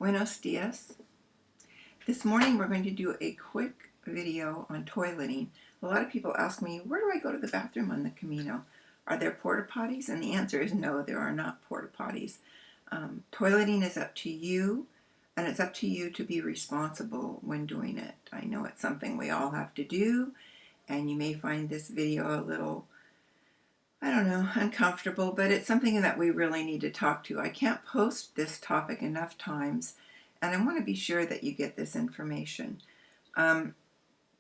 Buenos dias. This morning we're going to do a quick video on toileting. A lot of people ask me, where do I go to the bathroom on the Camino? Are there porta potties? And the answer is no, there are not porta potties. Toileting is up to you, and it's up to you to be responsible when doing it. I know it's something we all have to do, and you may find this video a little, I don't know, uncomfortable, but it's something that we really need to talk to. I can't post this topic enough times, and I want to be sure that you get this information.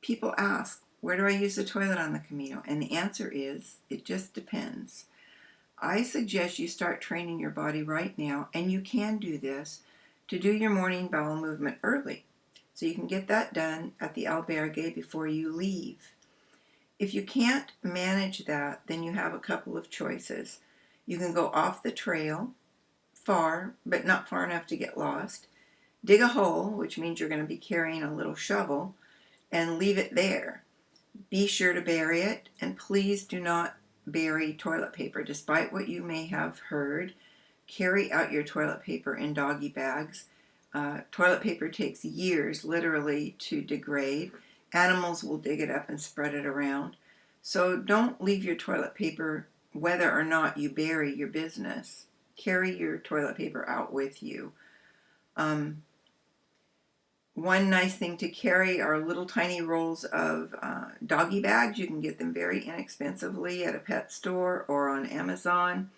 People ask, where do I use the toilet on the Camino? And the answer is, it just depends. I suggest you start training your body right now, and you can do this, to do your morning bowel movement early. So you can get that done at the albergue before you leave. If you can't manage that, then you have a couple of choices. You can go off the trail, far, but not far enough to get lost. Dig a hole, which means you're going to be carrying a little shovel, and leave it there. Be sure to bury it, and please do not bury toilet paper. Despite what you may have heard, carry out your toilet paper in doggy bags. Toilet paper takes years, literally, to degrade. Animals will dig it up and spread it around. So don't leave your toilet paper, whether or not you bury your business. Carry your toilet paper out with you. One nice thing to carry are little tiny rolls of doggy bags. You can get them very inexpensively at a pet store or on Amazon.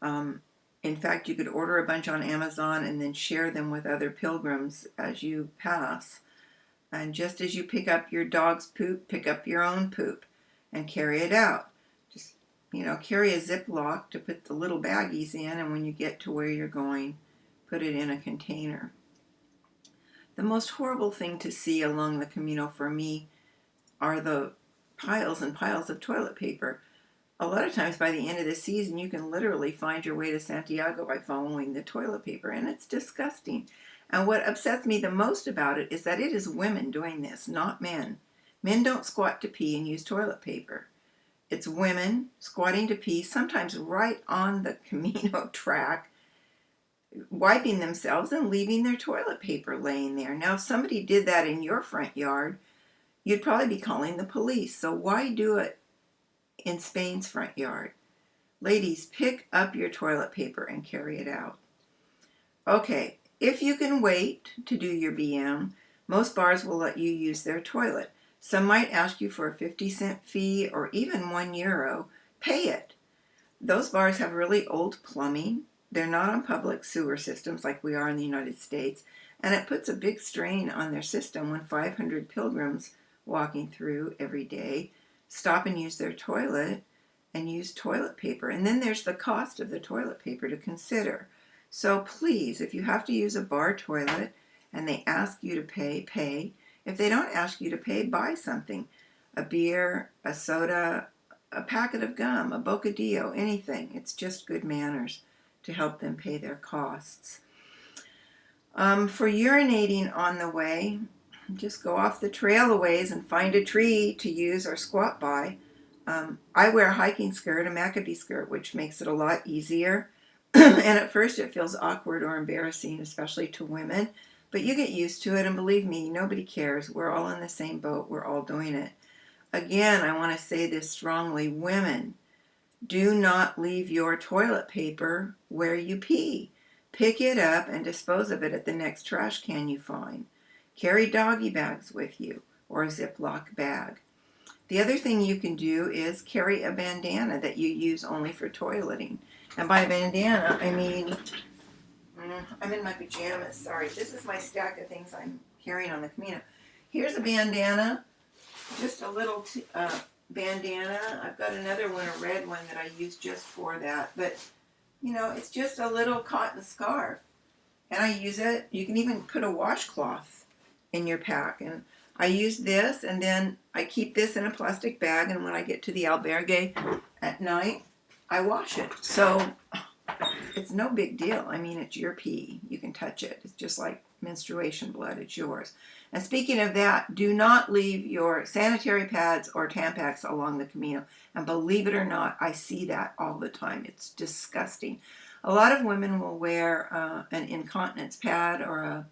In fact, you could order a bunch on Amazon and then share them with other pilgrims as you pass. And just as you pick up your dog's poop, pick up your own poop and carry it out. Just, carry a Ziploc to put the little baggies in, and when you get to where you're going, put it in a container. The most horrible thing to see along the Camino for me are the piles and piles of toilet paper. A lot of times by the end of the season, you can literally find your way to Santiago by following the toilet paper, and it's disgusting. And what upsets me the most about it is that it is women doing this, not men. Men don't squat to pee and use toilet paper. It's women squatting to pee, sometimes right on the Camino track, wiping themselves and leaving their toilet paper laying there. Now, if somebody did that in your front yard, you'd probably be calling the police. So why do it in Spain's front yard? Ladies, pick up your toilet paper and carry it out. Okay. If you can wait to do your BM, most bars will let you use their toilet. Some might ask you for a 50-cent fee or even €1. Pay it. Those bars have really old plumbing. They're not on public sewer systems like we are in the United States, and it puts a big strain on their system when 500 pilgrims walking through every day stop and use their toilet and use toilet paper. And then there's the cost of the toilet paper to consider. So please, if you have to use a bar toilet and they ask you to pay, pay. If they don't ask you to pay, buy something. A beer, a soda, a packet of gum, a bocadillo, anything. It's just good manners to help them pay their costs. For urinating on the way, just go off the trail a ways and find a tree to use or squat by. I wear a hiking skirt, a Maccabee skirt, which makes it a lot easier. And at first it feels awkward or embarrassing, especially to women, but you get used to it, and believe me, nobody cares. We're all in the same boat. We're all doing it. Again, I want to say this strongly. Women, do not leave your toilet paper where you pee. Pick it up and dispose of it at the next trash can you find. Carry doggy bags with you or a Ziploc bag. The other thing you can do is carry a bandana that you use only for toileting. And by bandana, I mean, I'm in my pajamas. Sorry, this is my stack of things I'm carrying on the Camino. Here's a bandana, just a little bandana. I've got another one, a red one that I use just for that. But, it's just a little cotton scarf. And I use it. You can even put a washcloth in your pack. And I use this, and then I keep this in a plastic bag. And when I get to the albergue at night, I wash it. So it's no big deal. I mean, it's your pee. You can touch it. It's just like menstruation blood. It's yours. And speaking of that, do not leave your sanitary pads or Tampax along the Camino. And believe it or not, I see that all the time. It's disgusting. A lot of women will wear an incontinence pad or a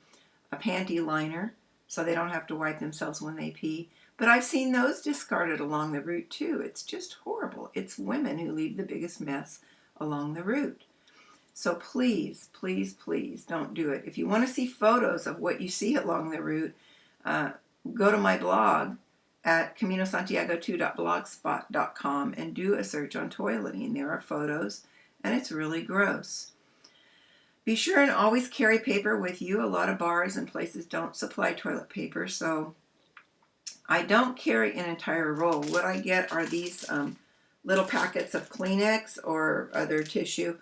panty liner so they don't have to wipe themselves when they pee. But I've seen those discarded along the route too. It's just horrible. It's women who leave the biggest mess along the route. So please, please, please don't do it. If you want to see photos of what you see along the route, go to my blog at caminosantiago2.blogspot.com and do a search on toileting. There are photos, and it's really gross. Be sure and always carry paper with you. A lot of bars and places don't supply toilet paper, so I don't carry an entire roll. What I get are these little packets of Kleenex or other tissue.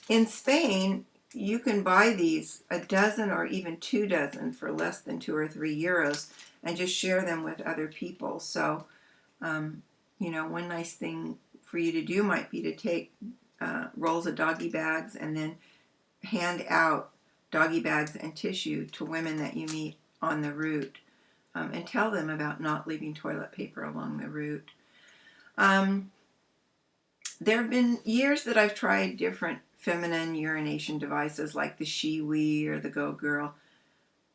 In Spain, you can buy these a dozen or even 2 dozen for less than 2 or 3 euros and just share them with other people. So, one nice thing for you to do might be to take rolls of doggy bags and then hand out doggy bags and tissue to women that you meet on the route, and tell them about not leaving toilet paper along the route. There have been years that I've tried different feminine urination devices like the She-Wee or the Go Girl.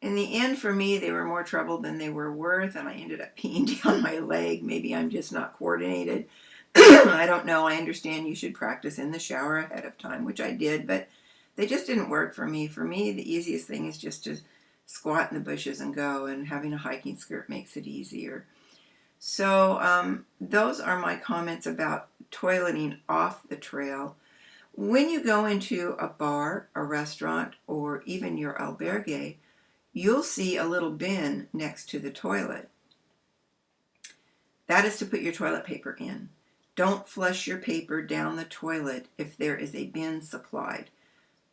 In the end, for me, they were more trouble than they were worth, and I ended up peeing down my leg. Maybe I'm just not coordinated. I don't know. I understand you should practice in the shower ahead of time, which I did, but they just didn't work for me. For me, the easiest thing is just to squat in the bushes and go, and having a hiking skirt makes it easier. So those are my comments about toileting off the trail. When you go into a bar, a restaurant, or even your albergue, you'll see a little bin next to the toilet. That is to put your toilet paper in. Don't flush your paper down the toilet if there is a bin supplied.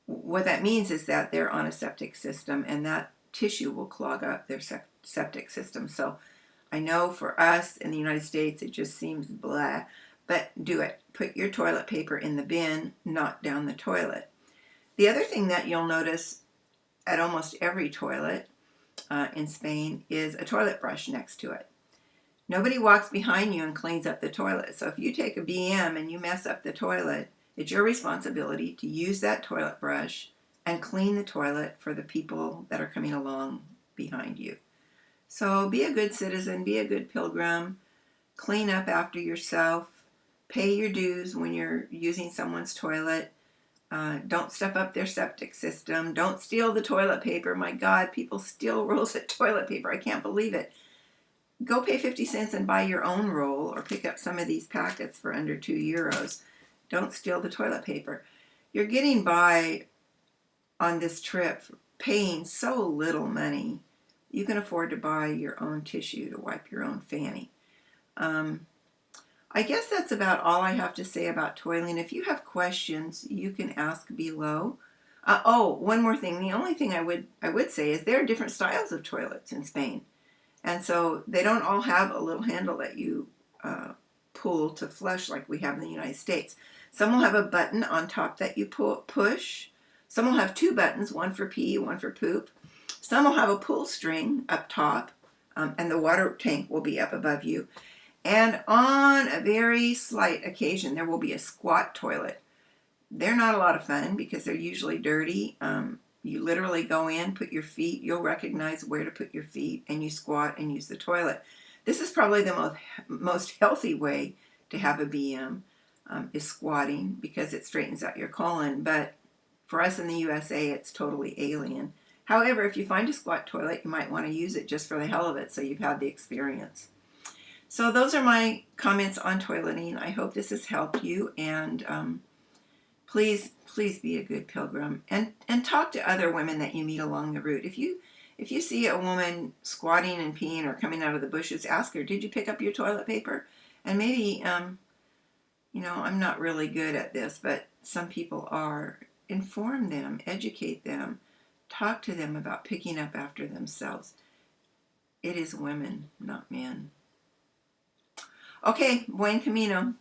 What that means is that they're on a septic system, and that tissue will clog up their septic system. So I know for us in the United States, it just seems blah, but do it. Put your toilet paper in the bin, not down the toilet. The other thing that you'll notice at almost every toilet in Spain is a toilet brush next to it. Nobody walks behind you and cleans up the toilet. So if you take a BM and you mess up the toilet, it's your responsibility to use that toilet brush and clean the toilet for the people that are coming along behind you. So be a good citizen, be a good pilgrim, clean up after yourself, pay your dues when you're using someone's toilet. Don't stuff up their septic system. Don't steal the toilet paper. My God, people steal rolls of toilet paper. I can't believe it. Go pay 50 cents and buy your own roll, or pick up some of these packets for under 2 euros. Don't steal the toilet paper. You're getting by on this trip paying so little money. You can afford to buy your own tissue to wipe your own fanny. I guess that's about all I have to say about toiling. If you have questions, you can ask below. One more thing. The only thing I would say is there are different styles of toilets in Spain. And so they don't all have a little handle that you pull to flush like we have in the United States. Some will have a button on top that you push. Some will have 2 buttons, one for pee, one for poop. Some will have a pull string up top, and the water tank will be up above you. And on a very slight occasion, there will be a squat toilet. They're not a lot of fun because they're usually dirty. You literally go in, put your feet, you'll recognize where to put your feet, and you squat and use the toilet. This is probably the most healthy way to have a BM, is squatting, because it straightens out your colon. But for us in the USA, it's totally alien. However, if you find a squat toilet, you might want to use it just for the hell of it, so you've had the experience. So those are my comments on toileting. I hope this has helped you, and please be a good pilgrim, and talk to other women that you meet along the route. If you see a woman squatting and peeing or coming out of the bushes, ask her, did you pick up your toilet paper? And maybe, I'm not really good at this, but some people are. Inform them, educate them, talk to them about picking up after themselves. It is women, not men. Okay, buen camino.